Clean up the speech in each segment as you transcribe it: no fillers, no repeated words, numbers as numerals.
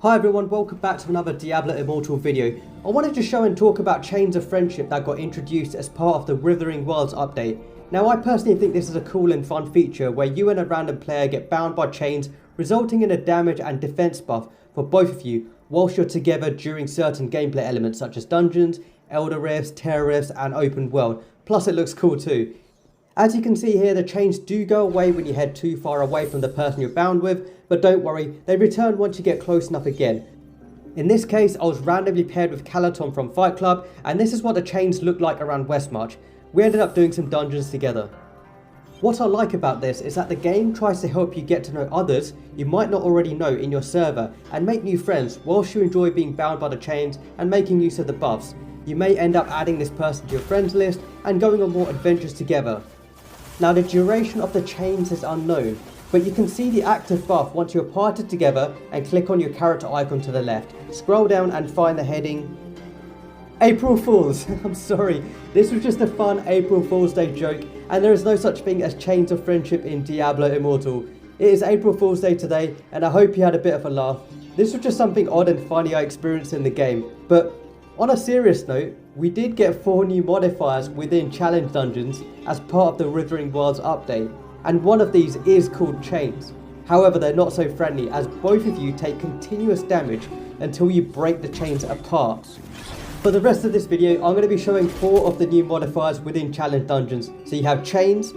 Hi everyone, welcome back to another Diablo Immortal video. I wanted to show and talk about Chains of Friendship that got introduced as part of the Withering Wilds update. Now I personally think this is a cool and fun feature where you and a random player get bound by chains, resulting in a damage and defense buff for both of you whilst you're together during certain gameplay elements such as dungeons, elder rifts, terror rifts and open world. Plus it looks cool too. As you can see here, the chains do go away when you head too far away from the person you're bound with, but don't worry, they return once you get close enough again. In this case, I was randomly paired with Calaton from Fight Club, and this is what the chains look like around Westmarch. We ended up doing some dungeons together. What I like about this is that the game tries to help you get to know others you might not already know in your server and make new friends whilst you enjoy being bound by the chains and making use of the buffs. You may end up adding this person to your friends list and going on more adventures together. Now the duration of the chains is unknown, but you can see the active buff once you're parted together and click on your character icon to the left. Scroll down and find the heading April Fools. I'm sorry, this was just a fun April Fool's Day joke and there is no such thing as Chains of Friendship in Diablo Immortal. It is April Fool's Day today and I hope you had a bit of a laugh. This was just something odd and funny I experienced in the game, but on a serious note, we did get 4 new modifiers within challenge dungeons as part of the Withering Wilds update, and one of these is called Chains. However, they're not so friendly as both of you take continuous damage until you break the chains apart. For the rest of this video, I'm going to be showing 4 of the new modifiers within challenge dungeons. So you have Chains,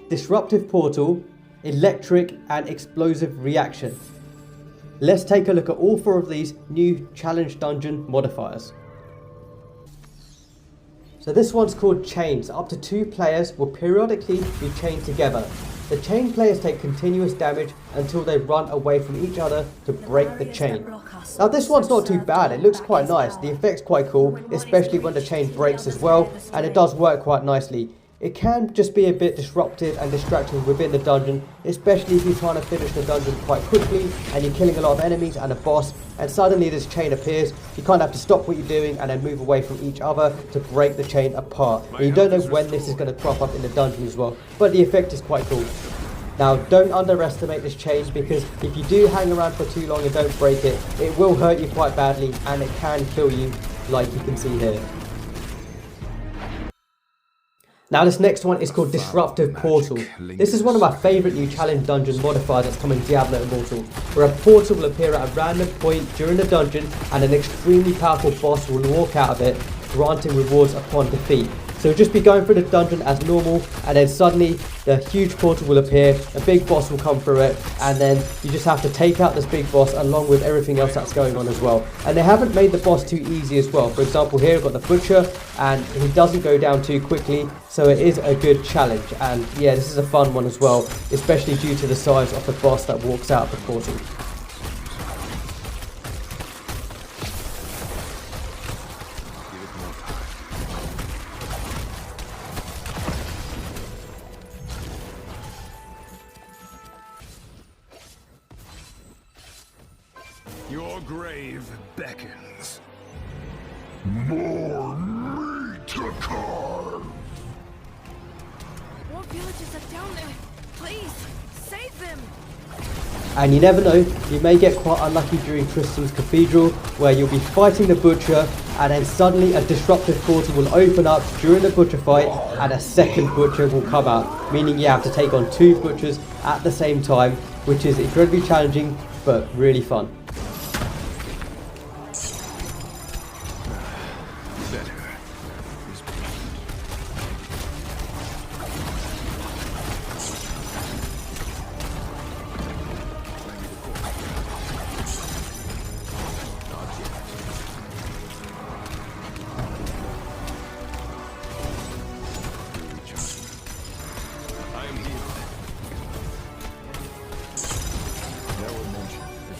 Disruptive Portal, Electric and Explosive Reaction. Let's take a look at all 4 of these new challenge dungeon modifiers. So this one's called Chains. Up to 2 players will periodically be chained together. The chain players take continuous damage until they run away from each other to break the chain. Now this one's not too bad, it looks quite nice, the effect's quite cool, especially when the chain breaks as well, and it does work quite nicely. It can just be a bit disruptive and distracting within the dungeon, especially if you're trying to finish the dungeon quite quickly and you're killing a lot of enemies and a boss and suddenly this chain appears. You kind of have to stop what you're doing and then move away from each other to break the chain apart. And you don't know when this is going to crop up in the dungeon as well, but the effect is quite cool. Now don't underestimate this chain because if you do hang around for too long and don't break it, it will hurt you quite badly and it can kill you like you can see here. Now this next one is called Disruptive Portal. This is one of my favourite new challenge dungeon modifiers that's coming in Diablo Immortal, where a portal will appear at a random point during the dungeon and an extremely powerful boss will walk out of it, granting rewards upon defeat. So you'll just be going through the dungeon as normal and then suddenly the huge portal will appear, a big boss will come through it and then you just have to take out this big boss along with everything else that's going on as well. And they haven't made the boss too easy as well. For example here we've got the Butcher and he doesn't go down too quickly, so it is a good challenge. And yeah, this is a fun one as well, especially due to the size of the boss that walks out of the portal. Your grave beckons. More meat to carve! More villages are down there. Please, save them! And you never know, you may get quite unlucky during Tristan's Cathedral, where you'll be fighting the Butcher, and then suddenly a disruptive portal will open up during the Butcher fight, and a second Butcher will come out, meaning you have to take on 2 Butchers at the same time, which is incredibly challenging, but really fun.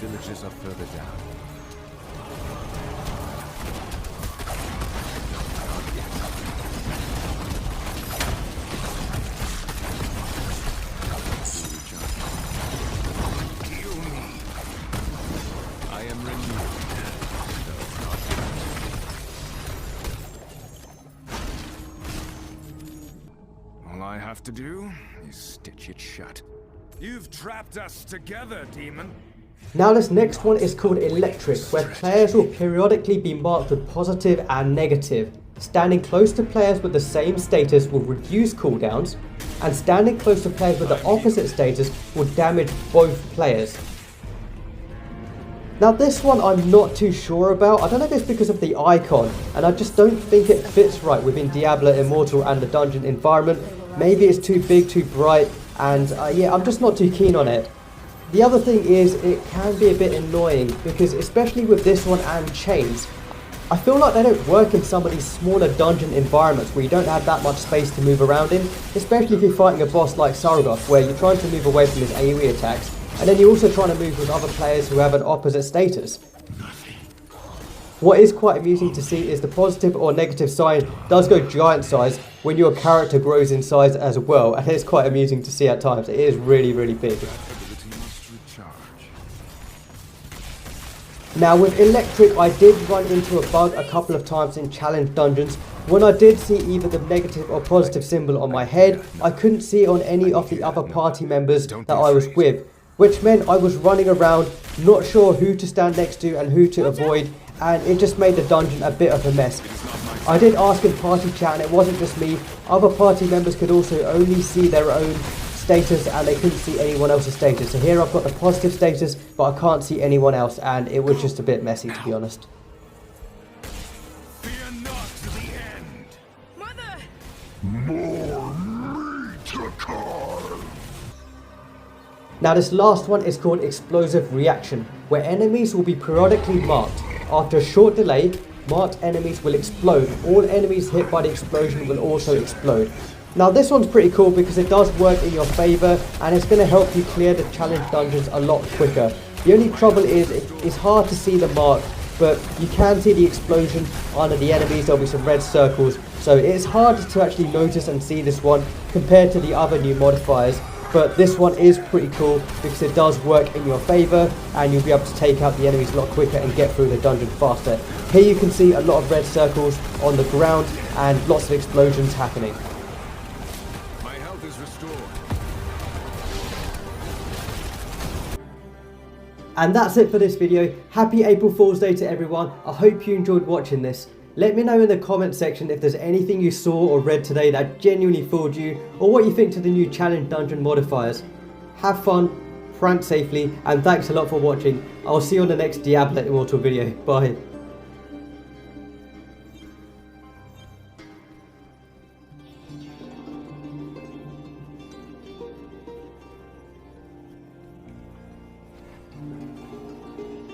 Villages are further down. Kill me. I am renewed. All I have to do is stitch it shut. You've trapped us together, demon. Now this next one is called Electric, where players will periodically be marked with positive and negative. Standing close to players with the same status will reduce cooldowns, and standing close to players with the opposite status will damage both players. Now this one I'm not too sure about. I don't know if it's because of the icon, and I just don't think it fits right within Diablo Immortal and the dungeon environment. Maybe it's too big, too bright, and yeah, I'm just not too keen on it. The other thing is it can be a bit annoying because especially with this one and chains, I feel like they don't work in some of these smaller dungeon environments where you don't have that much space to move around in, especially if you're fighting a boss like Sargoth where you're trying to move away from his AoE attacks and then you're also trying to move with other players who have an opposite status. What is quite amusing to see is the positive or negative sign does go giant size when your character grows in size as well, and it's quite amusing to see at times. It is really, really big. Now with Electric, I did run into a bug a couple of times in challenge dungeons. When I did see either the negative or positive symbol on my head, I couldn't see it on any of the other party members that I was with, which meant I was running around not sure who to stand next to and who to avoid, and it just made the dungeon a bit of a mess. I did ask in party chat and it wasn't just me, other party members could also only see their own status and they couldn't see anyone else's status. So here I've got the positive status but I can't see anyone else, and it was just a bit messy to be honest. Fear not to the end. Mother! More meat to carve. Now this last one is called Explosive Reaction, where enemies will be periodically marked. After a short delay, marked enemies will explode. All enemies hit by the explosion will also explode. Now this one's pretty cool because it does work in your favour and it's going to help you clear the challenge dungeons a lot quicker. The only trouble is it's hard to see the mark, but you can see the explosion under the enemies. There'll be some red circles, so it's hard to actually notice and see this one compared to the other new modifiers. But this one is pretty cool because it does work in your favour and you'll be able to take out the enemies a lot quicker and get through the dungeon faster. Here you can see a lot of red circles on the ground and lots of explosions happening. My health is restored. And that's it for this video. Happy April Fool's Day to everyone. I hope you enjoyed watching this. Let me know in the comment section if there's anything you saw or read today that genuinely fooled you, or what you think to the new challenge dungeon modifiers. Have fun, prank safely, and thanks a lot for watching. I'll see you on the next Diablo Immortal video. Bye.